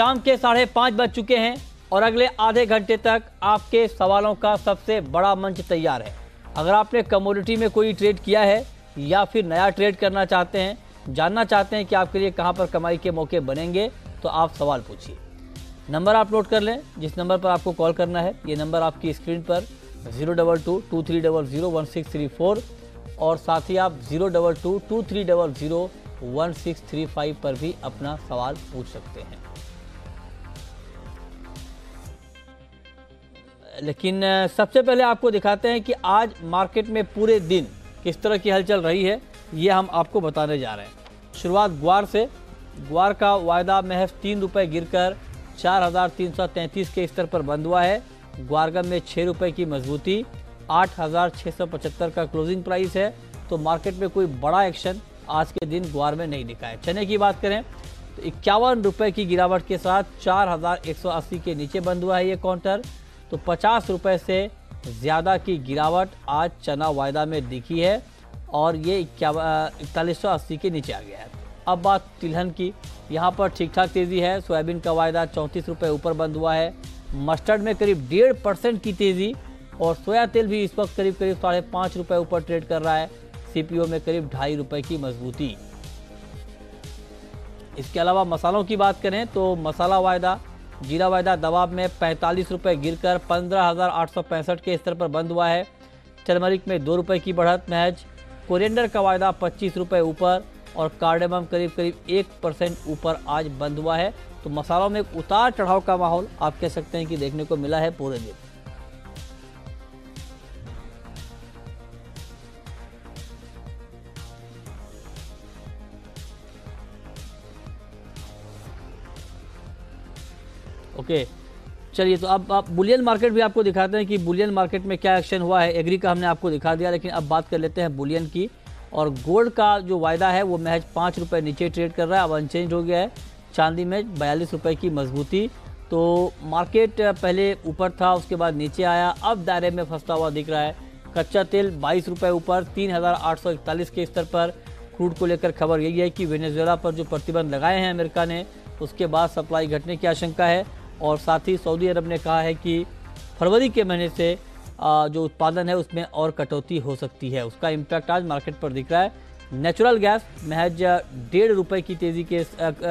शाम के 5:30 बज चुके हैं और अगले आधे घंटे तक आपके सवालों का सबसे बड़ा मंच तैयार है। अगर आपने कमोडिटी में कोई ट्रेड किया है या फिर नया ट्रेड करना चाहते हैं, जानना चाहते हैं कि आपके लिए कहां पर कमाई के मौके बनेंगे, तो आप सवाल पूछिए। नंबर आप नोट कर लें, जिस नंबर पर आपको कॉल करना है। ये नंबर आपकी स्क्रीन पर 02223001634 और साथ ही आप 02223001635 पर भी अपना सवाल पूछ सकते हैं। लेकिन सबसे पहले आपको दिखाते हैं कि आज मार्केट में पूरे दिन किस तरह की हलचल रही है, ये हम आपको बताने जा रहे हैं। शुरुआत ग्वार से। ग्वार का वायदा महज 3 रुपये गिरकर 4,333 के स्तर पर बंद हुआ है। ग्वारगम में 6 रुपये की मजबूती, 8,675 का क्लोजिंग प्राइस है। तो मार्केट में कोई बड़ा एक्शन आज के दिन ग्वार में नहीं दिखा है। चने की बात करें तो 51 रुपये की गिरावट के साथ 4,180 के नीचे बंद हुआ है ये काउंटर। तो 50 रुपये से ज़्यादा की गिरावट आज चना वायदा में दिखी है और ये 4180 के नीचे आ गया है। अब बात तिलहन की। यहाँ पर ठीक ठाक तेज़ी है। सोयाबीन का वायदा 34 रुपये ऊपर बंद हुआ है। मस्टर्ड में करीब 1.5% की तेज़ी और सोया तेल भी इस वक्त करीब 5.5 रुपये ऊपर ट्रेड कर रहा है। सीपीओ में करीब 2.5 रुपये की मजबूती। इसके अलावा मसालों की बात करें तो मसाला वायदा, जीरा वायदा दबाव में 45 रुपये गिरकर 15,865 के स्तर पर बंद हुआ है। टर्मरिक में 2 रुपये की बढ़त महज। कोरिएंडर का वायदा 25 रुपये ऊपर और कार्डेमम करीब 1% ऊपर आज बंद हुआ है। तो मसालों में एक उतार चढ़ाव का माहौल आप कह सकते हैं कि देखने को मिला है पूरे दिन। ओके, चलिए तो अब आप बुलियन मार्केट भी आपको दिखाते हैं कि बुलियन मार्केट में क्या एक्शन हुआ है। एग्री का हमने आपको दिखा दिया, लेकिन अब बात कर लेते हैं बुलियन की। और गोल्ड का जो वायदा है वो महज 5 रुपये नीचे ट्रेड कर रहा है, अब अनचेंज हो गया है। चांदी में 42 रुपये की मजबूती। तो मार्केट पहले ऊपर था, उसके बाद नीचे आया, अब दायरे में फंसता हुआ दिख रहा है। कच्चा तेल 22 रुपये ऊपर 3,841 के स्तर पर। क्रूड को लेकर खबर यही है कि वेनेजुएला पर जो प्रतिबंध लगाए हैं अमेरिका ने, उसके बाद सप्लाई घटने की आशंका है। और साथ ही सऊदी अरब ने कहा है कि फरवरी के महीने से जो उत्पादन है उसमें और कटौती हो सकती है। उसका इम्पैक्ट आज मार्केट पर दिख रहा है। नेचुरल गैस महज 1.5 रुपये की तेज़ी के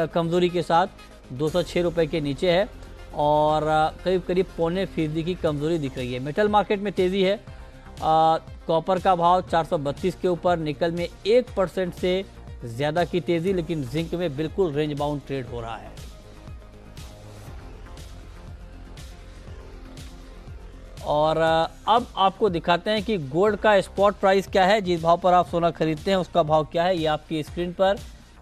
कमज़ोरी के साथ 206 रुपये के नीचे है और करीब 0.25% की कमज़ोरी दिख रही है। मेटल मार्केट में तेज़ी है। कॉपर का भाव 432 के ऊपर, निकल में 1% से ज़्यादा की तेज़ी, लेकिन जिंक में बिल्कुल रेंज बाउंड ट्रेड हो रहा है। और अब आपको दिखाते हैं कि गोल्ड का स्पॉट प्राइस क्या है। जिस भाव पर आप सोना खरीदते हैं उसका भाव क्या है, ये आपकी स्क्रीन पर।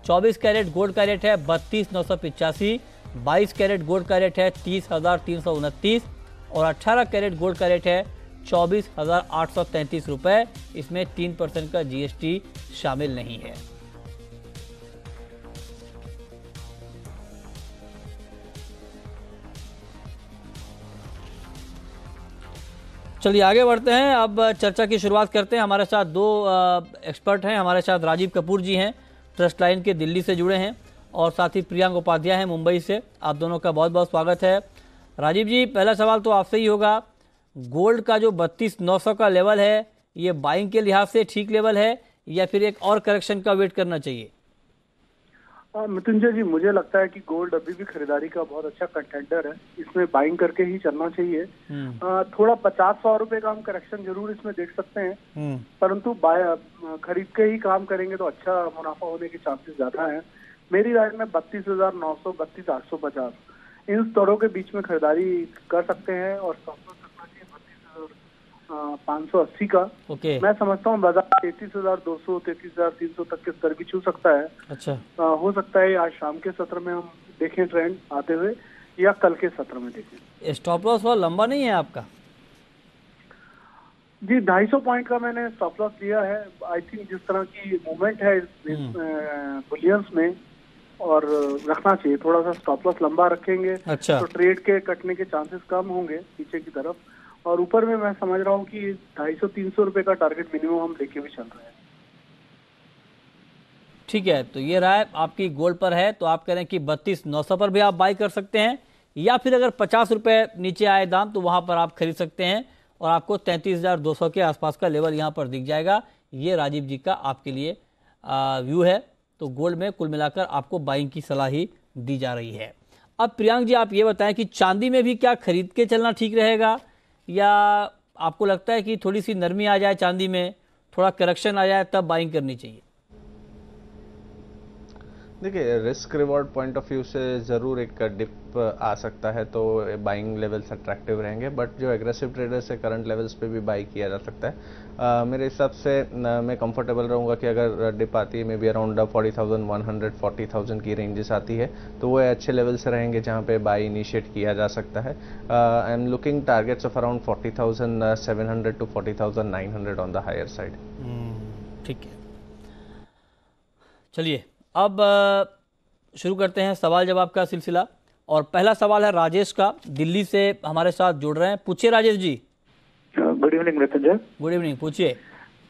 24 कैरेट गोल्ड का रेट है 32,985, 22 कैरेट गोल्ड का रेट है 30,329 और 18 कैरेट गोल्ड का रेट है 24,833 रुपये। इसमें 3% का जीएसटी शामिल नहीं है। चलिए आगे बढ़ते हैं। अब चर्चा की शुरुआत करते हैं। हमारे साथ 2 एक्सपर्ट हैं। हमारे साथ राजीव कपूर जी हैं, ट्रस्ट लाइन के दिल्ली से जुड़े हैं, और साथ ही प्रियांक उपाध्याय हैं मुंबई से। आप दोनों का बहुत बहुत स्वागत है। राजीव जी, पहला सवाल तो आपसे ही होगा। गोल्ड का जो 32,900 का लेवल है, ये बाइंग के लिहाज से ठीक लेवल है या फिर एक और करेक्शन का वेट करना चाहिए? मृत्युंजय जी, मुझे लगता है कि गोल्ड अभी भी खरीदारी का बहुत अच्छा कंटेंडर है। इसमें बाइंग करके ही चलना चाहिए। थोड़ा 50-100 रुपए का हम करेक्शन जरूर इसमें देख सकते हैं, परंतु खरीद के ही काम करेंगे तो अच्छा मुनाफा होने के चांसेस ज्यादा हैं। मेरी राय में 32,900, 32,850 इन स्तरों के बीच में खरीदारी कर सकते हैं और स्टॉप लॉस रखना चाहिए 32,580 का। मैं समझता हूँ बाजार 33,200, 33,300 तक के स्तर भी छू सकता है। अच्छा, हो सकता है आज शाम के सत्र में हम देखें ट्रेंड आते हुए, या कल के सत्र में देखें। स्टॉप लॉस वाला लंबा नहीं है आपका? जी, 250 पॉइंट का मैंने स्टॉप लॉस लिया है। आई थिंक जिस तरह की मूवमेंट है बुलियंस में, और रखना चाहिए। थोड़ा सा स्टॉप लॉस लंबा रखेंगे तो ट्रेड के कटने के चांसेस कम होंगे पीछे की तरफ। और ऊपर में मैं समझ रहा हूँ कि 250-300 रुपए का टारगेट मिनिमम हम लेके भी चल रहे हैं। ठीक है, तो ये राय आपकी गोल्ड पर है, तो आप कह रहे हैं कि 32,900 पर भी आप बाई कर सकते हैं, या फिर अगर 50 रुपये नीचे आए दाम तो वहां पर आप खरीद सकते हैं और आपको 33,200 के आसपास का लेवल यहां पर दिख जाएगा। ये राजीव जी का आपके लिए व्यू है। तो गोल्ड में कुल मिलाकर आपको बाइंग की सलाह ही दी जा रही है। अब प्रियांक जी आप ये बताएं कि चांदी में भी क्या खरीद के चलना ठीक रहेगा, या आपको लगता है कि थोड़ी सी नरमी आ जाए चांदी में, थोड़ा करेक्शन आ जाए तब बाइंग करनी चाहिए? देखिए, risk reward point of view से ज़रूर एक डिप आ सकता है, तो बाइंग लेवल्स अट्रैक्टिव रहेंगे, बट जो एग्रेसिव ट्रेडर्स है करंट लेवल्स पे भी बाई किया जा सकता है। मेरे हिसाब से मैं कंफर्टेबल रहूँगा कि अगर डिप आती है मे बी अराउंड 40,100 40,000 की रेंजेस आती है तो वो अच्छे लेवल्स रहेंगे जहाँ पे बाई इनिशिएट किया जा सकता है। I am looking targets of around 40,700 to 40,900 on the higher side. ठीक है, चलिए अब शुरू करते हैं सवाल जवाब का सिलसिला। और पहला सवाल है राजेश का, दिल्ली से हमारे साथ जुड़ रहे हैं। पूछिए Rajesh ji. Good evening Mrityunjay. Good evening, पूछिए।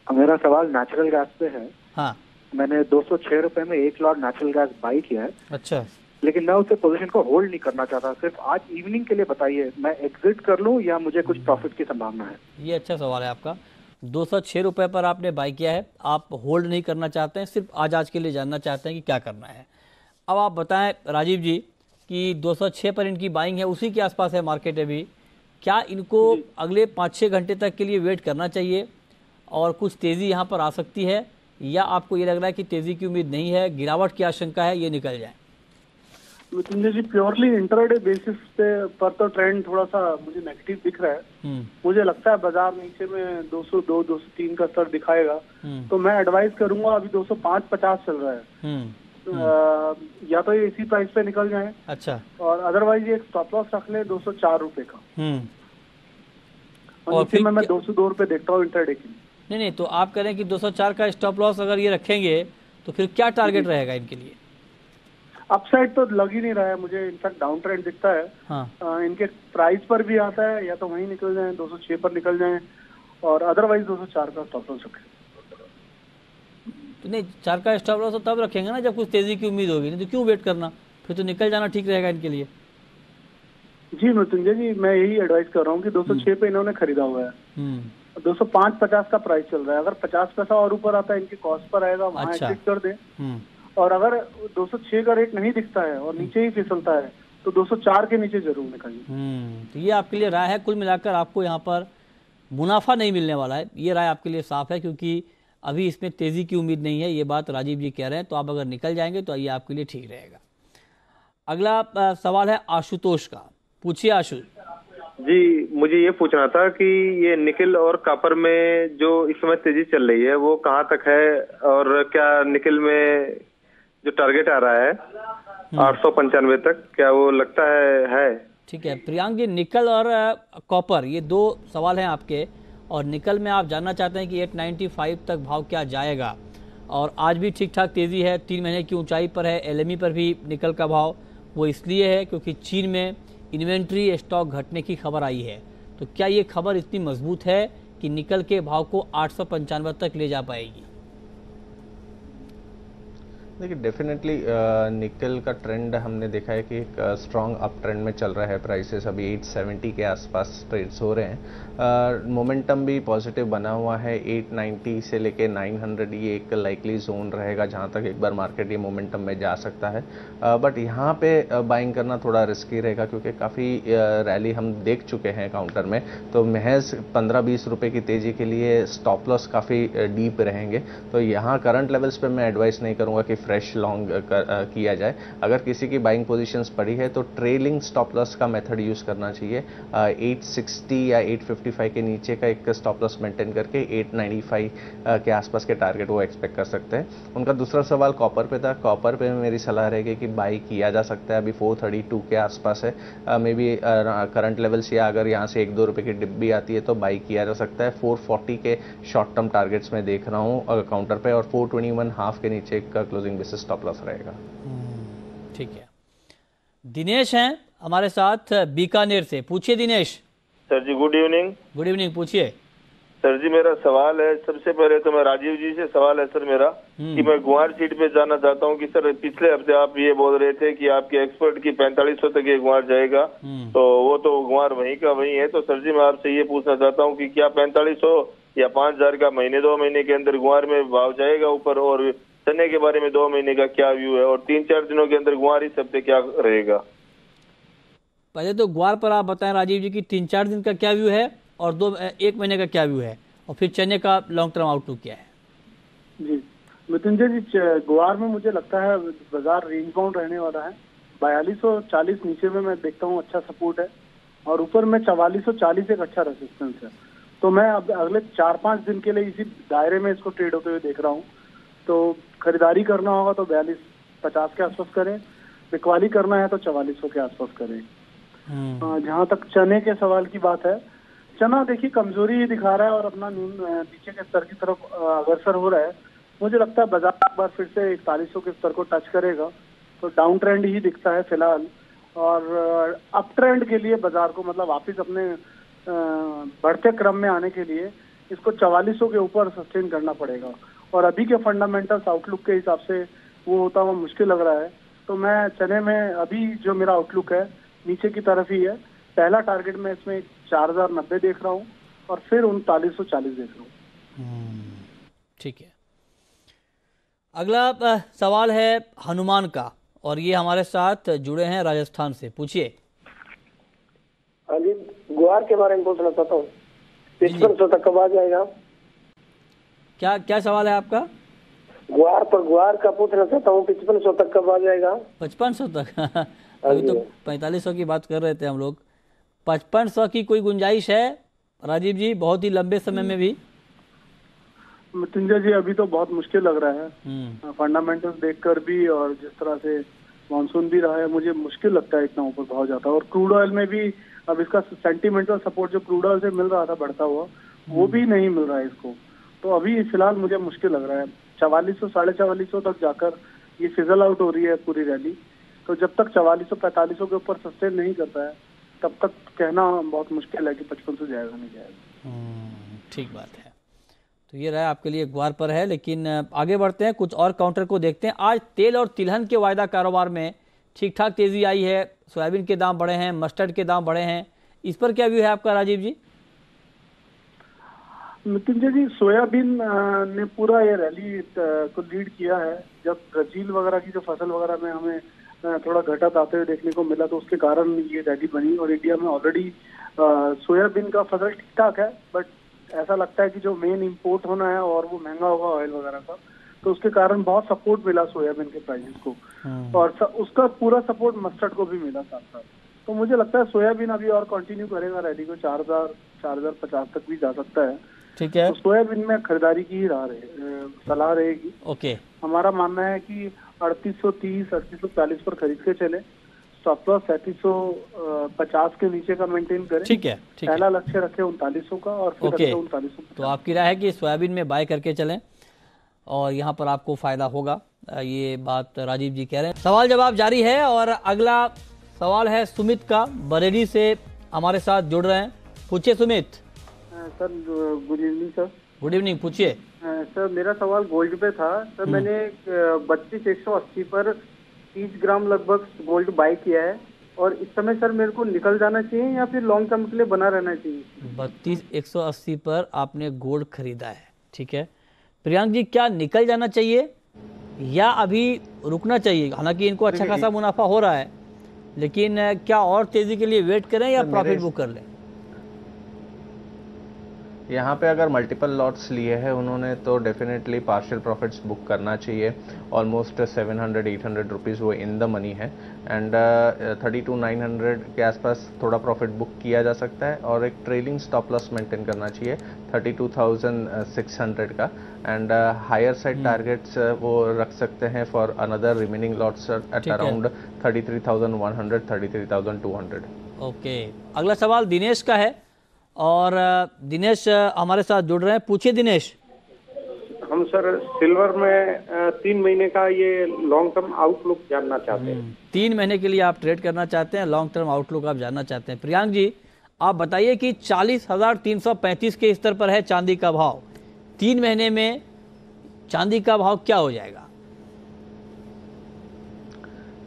मेरा सवाल नेचुरल गैस पे है। हाँ, मैंने 206 रुपए में 1 लॉट नेचुरल गैस बाई किया है। अच्छा, लेकिन मैं उसे पोजीशन को होल्ड नहीं करना चाहता, सिर्फ आज इवनिंग के लिए बताइए, मैं एग्जिट कर लूं या मुझे कुछ प्रॉफिट की संभावना है? ये अच्छा सवाल है आपका। 206 रुपये पर आपने बाई किया है, आप होल्ड नहीं करना चाहते हैं, सिर्फ आज के लिए जानना चाहते हैं कि क्या करना है। अब आप बताएं राजीव जी कि 206 पर इनकी बाइंग है, उसी के आसपास है मार्केट अभी, क्या इनको अगले 5-6 घंटे तक के लिए वेट करना चाहिए और कुछ तेज़ी यहाँ पर आ सकती है, या आपको ये लग रहा है कि तेज़ी की उम्मीद नहीं है, गिरावट की आशंका है, ये निकल जाए? मृत्युंजय जी, प्योरली इंटरडे बेसिस पे पर तो ट्रेंड थोड़ा सा मुझे नेगेटिव दिख रहा है। मुझे लगता है बाजार नीचे में 202 203 का स्तर दिखाएगा, तो मैं एडवाइस करूंगा, अभी 205-50 चल रहा है, या तो ये इसी प्राइस पे निकल जाए, अच्छा, और अदरवाइज ये एक स्टॉप लॉस रख ले 204 रुपए का, और फिर मैं 202 रुपए देखता हूँ इंटरडे के लिए। नहीं, तो आप करें कि 204 का स्टॉप लॉस अगर ये रखेंगे तो फिर क्या टारगेट रहेगा इनके लिए? अपसाइड तो लग ही नहीं रहा है मुझे, इनफैक्ट डाउन ट्रेंड दिखता है। हाँ। इनके प्राइस पर भी आता है, या तो वहीं निकल जाए 206 पर निकल जाए, और अदरवाइज 204 का स्टॉप लॉस रखें। तो नहीं, 4 का स्टॉप लॉस तो तब रखेंगे ना जब कुछ तेजी की उम्मीद होगी, नहीं तो क्यों वेट करना, फिर तो निकल जाना ठीक रहेगा इनके लिए। जी मृत्युंजय जी, मैं यही एडवाइस कर रहा हूँ कि 206 पे इन्होंने खरीदा हुआ है, 205-50 का प्राइस चल रहा है, अगर 50 पैसा और ऊपर आता है इनकी कॉस्ट पर आएगा, वहाँ एग्जिट कर दे। और अगर 206 का रेट नहीं दिखता है और नीचे ही फिसलता है तो 204 के नीचे जरूर निकलिए। तो ये आपके लिए राय है। कुल मिलाकर आपको यहाँ पर मुनाफा नहीं मिलने वाला है, ये राय आपके लिए साफ है, क्योंकि अभी इसमें तेजी की उम्मीद नहीं है, ये बात राजीव जी कह रहे हैं। तो आप अगर निकल जाएंगे तो ये आपके लिए ठीक रहेगा। अगला सवाल है आशुतोष का। पूछिए आशु जी। मुझे ये पूछना था कि ये निकिल और कॉपर में जो इस समय तेजी चल रही है वो कहाँ तक है, और क्या निकिल में जो टारगेट आ रहा है 895 तक, क्या वो लगता है? ठीक है प्रियांक जी, निकल और कॉपर ये दो सवाल हैं आपके, और निकल में आप जानना चाहते हैं कि 895 तक भाव क्या जाएगा, और आज भी ठीक ठाक तेज़ी है, 3 महीने की ऊंचाई पर है। एलएमई पर भी निकल का भाव वो इसलिए है क्योंकि चीन में इन्वेंट्री स्टॉक घटने की खबर आई है। तो क्या ये खबर इतनी मजबूत है कि निकल के भाव को 895 तक ले जा पाएगी? देखिए, डेफिनेटली निकल का ट्रेंड हमने देखा है कि एक स्ट्रॉन्ग अप ट्रेंड में चल रहा है। प्राइसेस अभी 870 के आसपास ट्रेड्स हो रहे हैं। मोमेंटम भी पॉजिटिव बना हुआ है। 890 से लेके 900 ये एक लाइकली जोन रहेगा जहां तक एक बार मार्केट ये मोमेंटम में जा सकता है। बट यहाँ पे बाइंग करना थोड़ा रिस्की रहेगा क्योंकि काफ़ी रैली हम देख चुके हैं काउंटर में, तो महज 15-20 रुपये की तेज़ी के लिए स्टॉप लॉस काफ़ी डीप रहेंगे। तो यहाँ करंट लेवल्स पे मैं एडवाइस नहीं करूँगा कि फ्रेश लॉन्ग किया जाए। अगर किसी की बाइंग पोजीशंस पड़ी है तो ट्रेलिंग स्टॉप लॉस का मेथड यूज करना चाहिए। 860 या 855 के नीचे का एक स्टॉप लॉस मेंटेन करके 895 के आसपास के टारगेट वो एक्सपेक्ट कर सकते हैं। उनका दूसरा सवाल कॉपर पे था। कॉपर पे मेरी सलाह रहेगी कि बाई किया जा सकता है, अभी 432 के आसपास है। मे बी करंट लेवल्स या अगर यहाँ से 1-2 रुपये की डिप भी आती है तो बाई किया जा सकता है। 440 के शॉर्ट टर्म टारगेट्स में देख रहा हूँ काउंटर पे, और 421 हाफ के नीचे का क्लोजिंग बेसिस स्टॉप लॉस रहेगा। ठीक है। दिनेश हैं हमारे साथ बीकानेर से। पूछिए दिनेश। सर जी गुड इवनिंग। गुड इवनिंग, पूछिए। सर जी मेरा सवाल है, सबसे पहले तो मैं राजीव जी से सवाल है सर मेरा कि मैं गुआर सीट पे जाना चाहता हूँ कि सर पिछले हफ्ते आप ये बोल रहे थे कि आपके एक्सपर्ट की 4500 तक ये गुआर जाएगा, तो वो तो गुआर वहीं का वहीं है। तो सर जी मैं आपसे ये पूछना चाहता हूँ कि क्या 4500 या 5000 का महीने 2 महीने के अंदर गुआर में भाव जाएगा ऊपर, और चने के बारे में 2 महीने का क्या व्यू है, और 3-4 दिनों के अंदर गुआर इस हफ्ते क्या रहेगा? पहले तो ग्वार पर आप बताएं राजीव जी की 3-4 दिन का क्या व्यू है और 1 महीने का क्या व्यू है, और फिर चने का लॉन्ग टर्म आउटलुक क्या है? जी मृत्युंजय जी, ग्वार में मुझे लगता है बाजार रेंज बाउंड रहने वाला है। 4240 नीचे में मैं देखता हूँ अच्छा सपोर्ट है, और ऊपर में 4440 एक अच्छा रेसिस्टेंस है। तो मैं अब अगले 4-5 दिन के लिए इसी दायरे में इसको ट्रेड होते हुए देख रहा हूँ। तो खरीदारी करना होगा तो 4250 के आसपास करें, बिकवाली करना है तो 4400 के आसपास करें। जहाँ तक चने के सवाल की बात है, चना देखिए कमजोरी ही दिखा रहा है और अपना नीचे के स्तर की तरफ अग्रसर हो रहा है। मुझे लगता है बाजार एक बार फिर से 4100 के स्तर को टच करेगा, तो डाउन ट्रेंड ही दिखता है फिलहाल। और अप ट्रेंड के लिए बाजार को मतलब वापिस अपने बढ़ते क्रम में आने के लिए इसको 4400 के ऊपर सस्टेन करना पड़ेगा, और अभी के फंडामेंटल्स आउटलुक के हिसाब से वो होता हुआ मुश्किल लग रहा है। तो मैं चने में अभी जो मेरा आउटलुक है नीचे की तरफ ही है। पहला टारगेट में इसमें 4090 देख रहा हूँ, और फिर 3940 देख रहा हूँ। ठीक है, अगला सवाल है हनुमान का, और ये हमारे साथ जुड़े हैं राजस्थान से। पूछिए। हाँ जी, ग्वार के बारे में पूछना चाहता हूँ, 5500 तक कब आ जाएगा? क्या सवाल है आपका? ग्वार का पूछना चाहता हूँ, 5500 तक कब आ जाएगा? 5500 तक अभी तो 4500 की बात कर रहे थे हम लोग। 5500 की कोई गुंजाइश है राजीव जी, बहुत ही लंबे समय में भी? मृत्युंजय जी अभी तो बहुत मुश्किल लग रहा है, फंडामेंटल्स देखकर भी और जिस तरह से मानसून भी रहा है, मुझे मुश्किल लगता है इतना ऊपर भाव जाता है। और क्रूड ऑयल में भी अब इसका सेंटिमेंटल सपोर्ट जो क्रूड ऑयल से मिल रहा था बढ़ता हुआ, वो भी नहीं मिल रहा है इसको। तो अभी फिलहाल मुझे मुश्किल लग रहा है। 4400 4450 तक जाकर ये फिजल आउट हो रही है पूरी रैली। तो जब तक 4400-4500 के ऊपर सस्टेन नहीं करता है तब तक कहना बहुत मुश्किल है कि 5500 जाएगा नहीं जाएगा। ठीक बात है। तो ये रहा आपके लिए ग्वार पर है, लेकिन आगे बढ़ते हैं, कुछ और काउंटर को देखते हैं। आज तेल और तिलहन के वायदा कारोबार में ठीक ठाक तेजी आई है, सोयाबीन के दाम बढ़े हैं, मस्टर्ड के दाम बढ़े हैं, इस पर क्या व्यू है आपका राजीव जी? मृत्युंजय जी, सोयाबीन ने पूरा ये रैली को लीड किया है। जब ब्राजील वगैरह की जो फसल वगैरह में हमें थोड़ा घटत आते हुए देखने को मिला, तो उसके कारण ये रैली बनी। और इंडिया में ऑलरेडी सोयाबीन का फसल ठीक ठाक है, बट ऐसा लगता है कि जो मेन इंपोर्ट होना है और वो महंगा होगा ऑयल वगैरह का, तो उसके कारण बहुत सपोर्ट मिला सोयाबीन के प्राइसेस को, और उसका पूरा सपोर्ट मस्टर्ड को भी मिला साथ साथ। तो मुझे लगता है सोयाबीन अभी और कंटिन्यू करेगा रैली को, 4000-4050 तक भी जा सकता है। ठीक है, तो सोयाबीन में खरीदारी की ही सलाह रहेगी। ओके, हमारा मानना है कि 3830-3840 पर खरीद के चले, स्टॉप लॉस 3750 के नीचे का मेंटेन करें। ठीक है, ठीक है। पहला लक्ष्य रखे 3900 का, और फिर 3900। तो आपकी राय है कि सोयाबीन में बाय करके चलें और यहाँ पर आपको फायदा होगा, ये बात राजीव जी कह रहे हैं। सवाल जवाब जारी है, और अगला सवाल है सुमित का, बरेली से हमारे साथ जुड़ रहे हैं। पूछिए Sumit. Sir good evening sir. Good evening, पूछिए। सर मेरा सवाल गोल्ड पे था। सर मैंने 32,180 पर 30 ग्राम लगभग गोल्ड बाय किया है, और इस समय सर मेरे को निकल जाना चाहिए या फिर लॉन्ग टर्म के लिए बना रहना चाहिए? 32,180 पर आपने गोल्ड खरीदा है, ठीक है। प्रियांक जी, क्या निकल जाना चाहिए या अभी रुकना चाहिए? हालांकि इनको अच्छा खासा मुनाफा हो रहा है, लेकिन क्या और तेजी के लिए वेट करें या प्रॉफिट बुक कर लें? यहाँ पे अगर मल्टीपल लॉट्स लिए हैं उन्होंने, तो डेफिनेटली पार्शियल प्रॉफिट्स बुक करना चाहिए। ऑलमोस्ट 700-800 रुपीज़ वो इन द मनी है, एंड 32,900 के आसपास थोड़ा प्रॉफिट बुक किया जा सकता है, और एक ट्रेलिंग स्टॉप लॉस मेंटेन करना चाहिए 32,600 का, एंड हायर साइड टारगेट्स वो रख सकते हैं for another remaining lots at around 33,100, 33,200। Okay, अगला सवाल दिनेश का है, और दिनेश हमारे साथ जुड़ रहे हैं। पूछिए दिनेश। हम सर सिल्वर में 3 महीने का ये लॉन्ग टर्म आउटलुक जानना चाहते हैं। 3 महीने के लिए आप ट्रेड करना चाहते हैं, लॉन्ग टर्म आउटलुक आप जानना चाहते हैं। प्रियांक जी, आप बताइए कि 40,335 के स्तर पर है चांदी का भाव। 3 महीने में चांदी का भाव क्या हो जाएगा?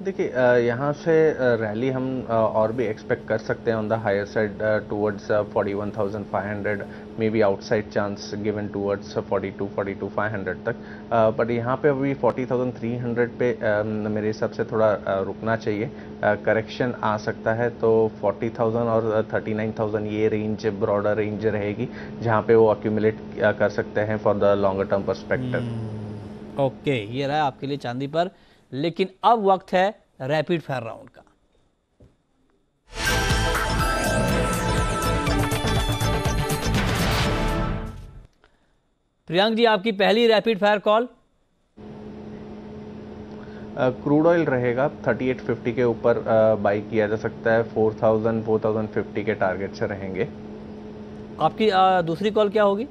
देखिए, यहाँ से रैली हम और भी एक्सपेक्ट कर सकते हैं on the higher side towards 41,500, may be outside chance given towards 42,500 तक, बट यहाँ पे अभी 40,300 पे मेरे हिसाब से थोड़ा रुकना चाहिए। करेक्शन आ सकता है तो 40,000 और 39,000 ये रेंज ब्रॉडर रेंज रहेगी जहाँ पे वो अक्यूमुलेट कर सकते हैं for the longer term perspective. Okay, ये रहा आपके लिए चांदी पर। लेकिन अब वक्त है रैपिड फायर राउंड का। प्रियांक जी, आपकी पहली rapid fire call. Crude oil रहेगा 3850 के ऊपर बाई किया जा सकता है। 4000 4050 के टारगेट से रहेंगे। आपकी दूसरी कॉल क्या होगी?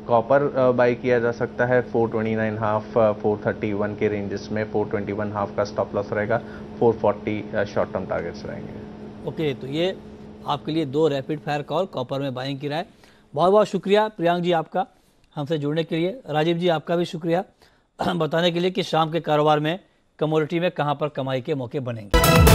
कॉपर बाई किया जा सकता है 429.5 431 के रेंजेस में। 421.5 का स्टॉप लॉस रहेगा। 440 शॉर्ट टर्म टारगेट्स रहेंगे। ओके, तो ये आपके लिए 2 रैपिड फायर कॉल कॉपर में बाइंग की राय। बहुत बहुत शुक्रिया प्रियांक जी आपका हमसे जुड़ने के लिए। राजीव जी आपका भी शुक्रिया बताने के लिए कि शाम के कारोबार में कमोडिटी में कहां पर कमाई के मौके बनेंगे।